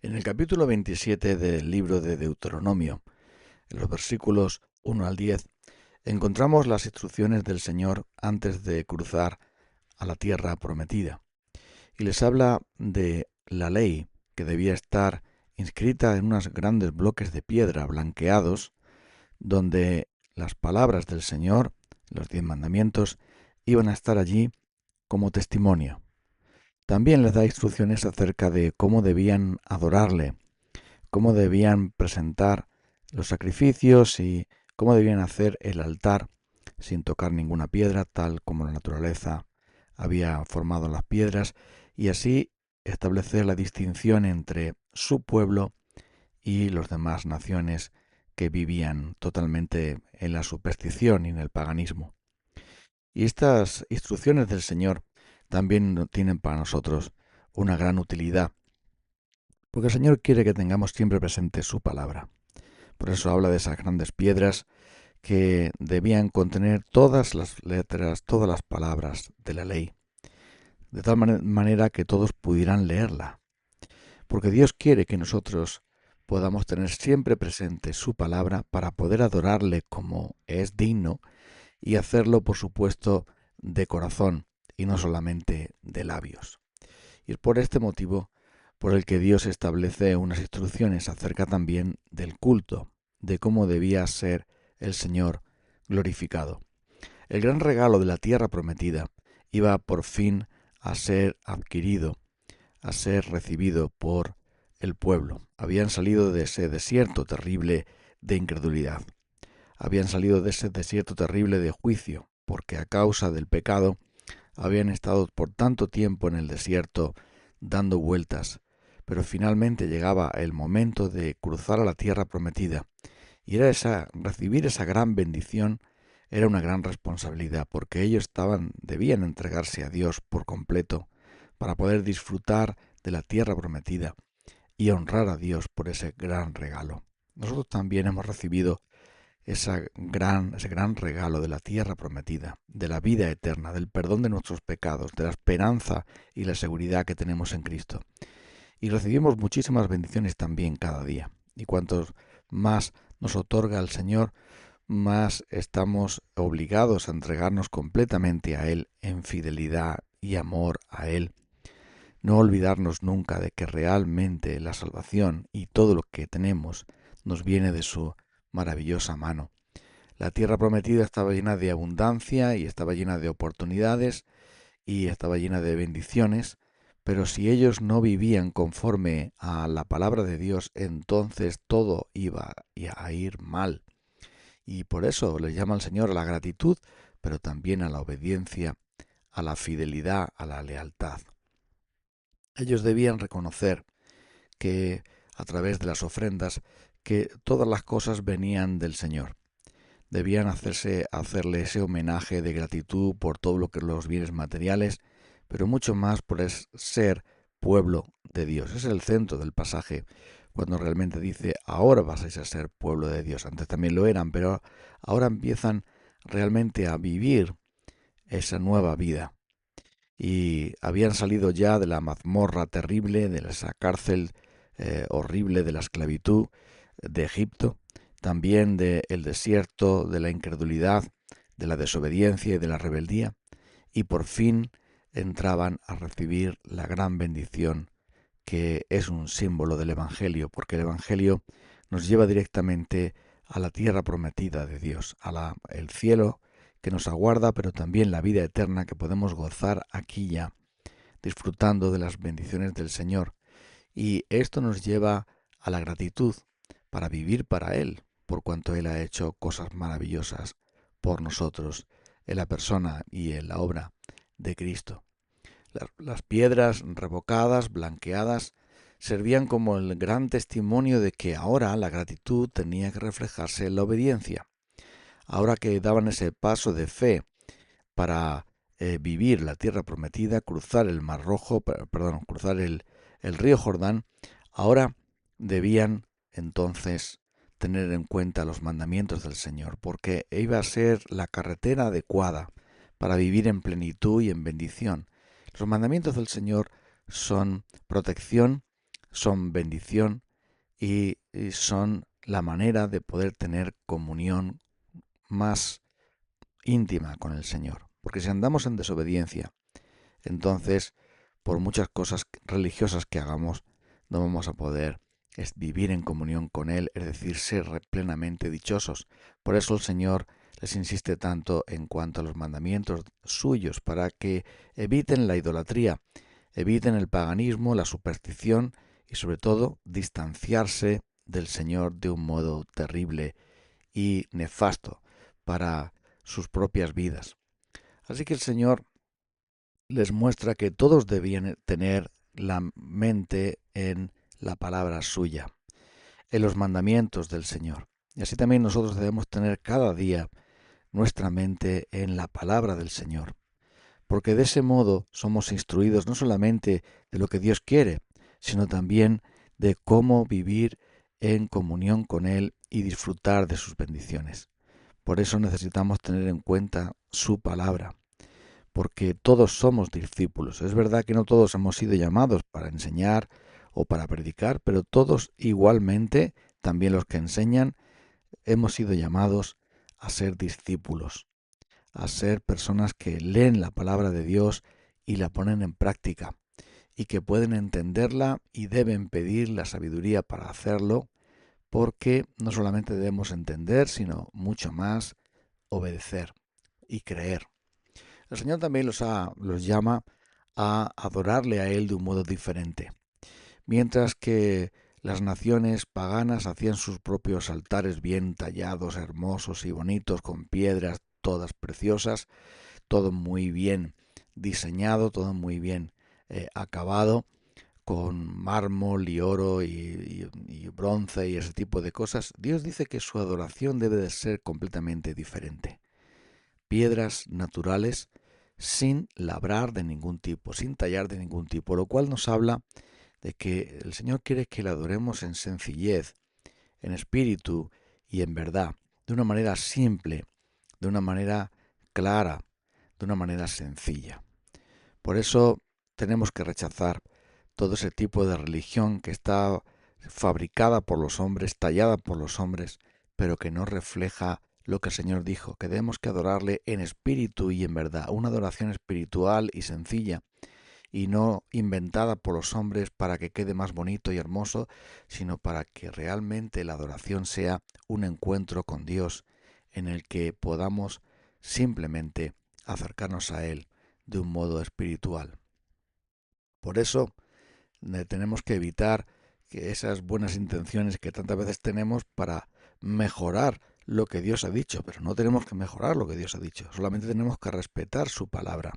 En el capítulo 27 del libro de Deuteronomio, en los versículos 1 al 10, encontramos las instrucciones del Señor antes de cruzar a la tierra prometida. Y les habla de la ley que debía estar inscrita en unos grandes bloques de piedra blanqueados, donde las palabras del Señor, los 10 mandamientos, iban a estar allí como testimonio. También les da instrucciones acerca de cómo debían adorarle, cómo debían presentar los sacrificios y cómo debían hacer el altar sin tocar ninguna piedra, tal como la naturaleza había formado las piedras, y así establecer la distinción entre su pueblo y las demás naciones que vivían totalmente en la superstición y en el paganismo. Y estas instrucciones del Señor también tienen para nosotros una gran utilidad, porque el Señor quiere que tengamos siempre presente su palabra. Por eso habla de esas grandes piedras que debían contener todas las letras, todas las palabras de la ley, de tal manera que todos pudieran leerla. Porque Dios quiere que nosotros podamos tener siempre presente su palabra para poder adorarle como es digno y hacerlo, por supuesto, de corazón y no solamente de labios. Y es por este motivo por el que Dios establece unas instrucciones acerca también del culto, de cómo debía ser el Señor glorificado. El gran regalo de la tierra prometida iba por fin a ser adquirido, a ser recibido por el pueblo. Habían salido de ese desierto terrible de incredulidad. Habían salido de ese desierto terrible de juicio, porque a causa del pecado habían estado por tanto tiempo en el desierto dando vueltas, pero finalmente llegaba el momento de cruzar a la tierra prometida, y recibir esa gran bendición era una gran responsabilidad, porque ellos debían entregarse a Dios por completo para poder disfrutar de la tierra prometida y honrar a Dios por ese gran regalo. Nosotros también hemos recibido ese gran regalo de la tierra prometida, de la vida eterna, del perdón de nuestros pecados, de la esperanza y la seguridad que tenemos en Cristo. Y recibimos muchísimas bendiciones también cada día. Y cuantos más nos otorga el Señor, más estamos obligados a entregarnos completamente a Él en fidelidad y amor a Él. No olvidarnos nunca de que realmente la salvación y todo lo que tenemos nos viene de su maravillosa mano. La tierra prometida estaba llena de abundancia y estaba llena de oportunidades y estaba llena de bendiciones, pero si ellos no vivían conforme a la palabra de Dios, entonces todo iba a ir mal. Y por eso les llama el Señor a la gratitud, pero también a la obediencia, a la fidelidad, a la lealtad. Ellos debían reconocer que a través de las ofrendas que todas las cosas venían del Señor. Debían hacerle ese homenaje de gratitud por todo lo que los bienes materiales, pero mucho más por ser pueblo de Dios. Es el centro del pasaje cuando realmente dice, ahora vais a ser pueblo de Dios. Antes también lo eran, pero ahora empiezan realmente a vivir esa nueva vida. Y habían salido ya de la mazmorra terrible, de esa cárcel horrible de la esclavitud de Egipto, también del desierto, de la incredulidad, de la desobediencia y de la rebeldía, y por fin entraban a recibir la gran bendición que es un símbolo del Evangelio, porque el Evangelio nos lleva directamente a la tierra prometida de Dios, el cielo que nos aguarda, pero también la vida eterna que podemos gozar aquí ya, disfrutando de las bendiciones del Señor. Y esto nos lleva a la gratitud para vivir para Él, por cuanto Él ha hecho cosas maravillosas por nosotros en la persona y en la obra de Cristo. Las piedras revocadas, blanqueadas, servían como el gran testimonio de que ahora la gratitud tenía que reflejarse en la obediencia. Ahora que daban ese paso de fe para vivir la tierra prometida, cruzar el Mar Rojo, cruzar el río Jordán, ahora debían entonces tener en cuenta los mandamientos del Señor, porque iba a ser la carretera adecuada para vivir en plenitud y en bendición. Los mandamientos del Señor son protección, son bendición y son la manera de poder tener comunión más íntima con el Señor. Porque si andamos en desobediencia, entonces, por muchas cosas religiosas que hagamos, no vamos a poder vivir en comunión con Él, es decir, ser plenamente dichosos. Por eso el Señor les insiste tanto en cuanto a los mandamientos suyos, para que eviten la idolatría, eviten el paganismo, la superstición y sobre todo distanciarse del Señor de un modo terrible y nefasto para sus propias vidas. Así que el Señor les muestra que todos debían tener la mente en la palabra suya, en los mandamientos del Señor. Y así también nosotros debemos tener cada día nuestra mente en la palabra del Señor, porque de ese modo somos instruidos no solamente de lo que Dios quiere, sino también de cómo vivir en comunión con Él y disfrutar de sus bendiciones. Por eso necesitamos tener en cuenta su palabra, porque todos somos discípulos. Es verdad que no todos hemos sido llamados para enseñar o para predicar, pero todos igualmente, también los que enseñan, hemos sido llamados a ser discípulos, a ser personas que leen la palabra de Dios y la ponen en práctica, y que pueden entenderla y deben pedir la sabiduría para hacerlo, porque no solamente debemos entender, sino mucho más obedecer y creer. El Señor también los llama a adorarle a Él de un modo diferente. Mientras que las naciones paganas hacían sus propios altares bien tallados, hermosos y bonitos, con piedras todas preciosas, todo muy bien diseñado, todo muy bien acabado, con mármol y oro y bronce y ese tipo de cosas. Dios dice que su adoración debe de ser completamente diferente. Piedras naturales sin labrar de ningún tipo, sin tallar de ningún tipo, lo cual nos habla de que el Señor quiere que le adoremos en sencillez, en espíritu y en verdad, de una manera simple, de una manera clara, de una manera sencilla. Por eso tenemos que rechazar todo ese tipo de religión que está fabricada por los hombres, tallada por los hombres, pero que no refleja lo que el Señor dijo, que debemos que adorarle en espíritu y en verdad, una adoración espiritual y sencilla, y no inventada por los hombres para que quede más bonito y hermoso, sino para que realmente la adoración sea un encuentro con Dios en el que podamos simplemente acercarnos a Él de un modo espiritual. Por eso tenemos que evitar que esas buenas intenciones que tantas veces tenemos para mejorar lo que Dios ha dicho, pero no tenemos que mejorar lo que Dios ha dicho, solamente tenemos que respetar su palabra,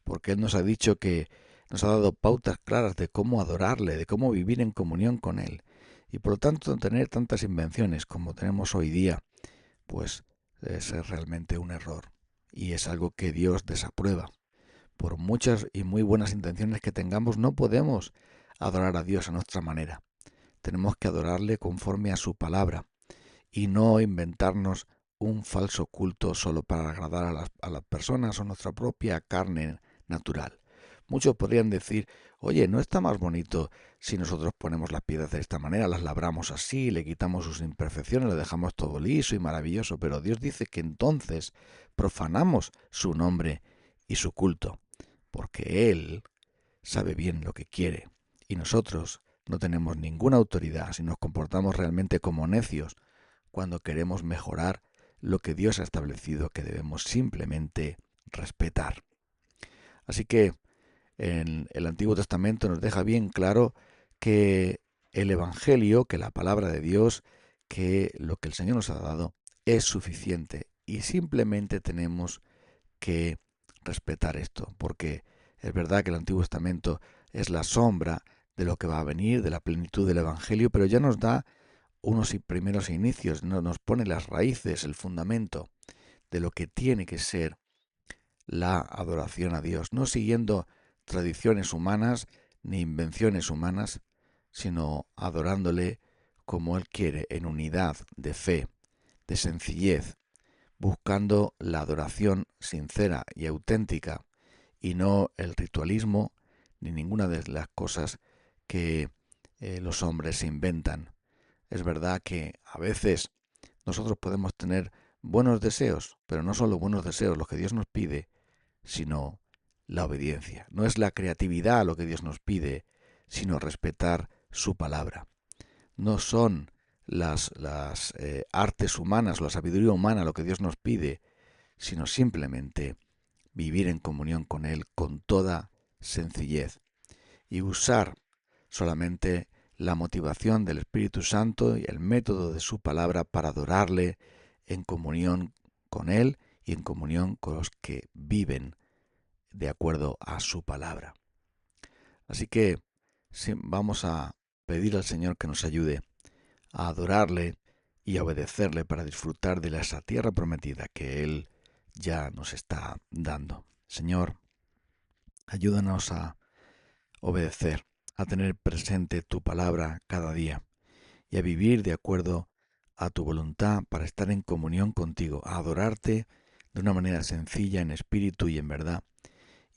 porque Él nos ha dicho que nos ha dado pautas claras de cómo adorarle, de cómo vivir en comunión con Él. Y por lo tanto, tener tantas invenciones como tenemos hoy día, pues es realmente un error. Y es algo que Dios desaprueba. Por muchas y muy buenas intenciones que tengamos, no podemos adorar a Dios a nuestra manera. Tenemos que adorarle conforme a su palabra y no inventarnos un falso culto solo para agradar a las personas o nuestra propia carne natural. Muchos podrían decir, oye, ¿no está más bonito si nosotros ponemos las piedras de esta manera, las labramos así, le quitamos sus imperfecciones, lo dejamos todo liso y maravilloso? Pero Dios dice que entonces profanamos su nombre y su culto, porque Él sabe bien lo que quiere y nosotros no tenemos ninguna autoridad si nos comportamos realmente como necios cuando queremos mejorar lo que Dios ha establecido que debemos simplemente respetar. Así que en el Antiguo Testamento nos deja bien claro que el Evangelio, que la palabra de Dios, que lo que el Señor nos ha dado es suficiente y simplemente tenemos que respetar esto, porque es verdad que el Antiguo Testamento es la sombra de lo que va a venir, de la plenitud del Evangelio, pero ya nos da unos primeros inicios, nos pone las raíces, el fundamento de lo que tiene que ser la adoración a Dios, no siguiendo tradiciones humanas ni invenciones humanas, sino adorándole como Él quiere, en unidad de fe, de sencillez, buscando la adoración sincera y auténtica y no el ritualismo ni ninguna de las cosas que los hombres se inventan. Es verdad que a veces nosotros podemos tener buenos deseos, pero no solo buenos deseos, lo que Dios nos pide, sino la obediencia. No es la creatividad lo que Dios nos pide, sino respetar su palabra. No son las artes humanas o la sabiduría humana lo que Dios nos pide, sino simplemente vivir en comunión con Él con toda sencillez y usar solamente la motivación del Espíritu Santo y el método de su palabra para adorarle en comunión con Él y en comunión con los que viven de acuerdo a su palabra. Así que sí, vamos a pedir al Señor que nos ayude a adorarle y a obedecerle para disfrutar de esa tierra prometida que Él ya nos está dando. Señor, ayúdanos a obedecer, a tener presente tu palabra cada día y a vivir de acuerdo a tu voluntad para estar en comunión contigo, a adorarte de una manera sencilla en espíritu y en verdad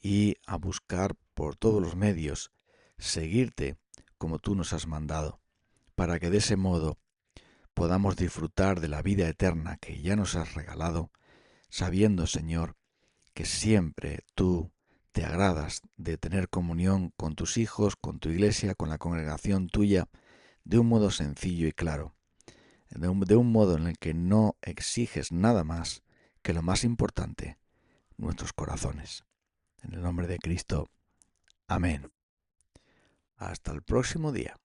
y a buscar por todos los medios seguirte como tú nos has mandado, para que de ese modo podamos disfrutar de la vida eterna que ya nos has regalado, sabiendo, Señor, que siempre tú te agradas de tener comunión con tus hijos, con tu iglesia, con la congregación tuya, de un modo sencillo y claro, de un modo en el que no exiges nada más que lo más importante, nuestros corazones. En el nombre de Cristo. Amén. Hasta el próximo día.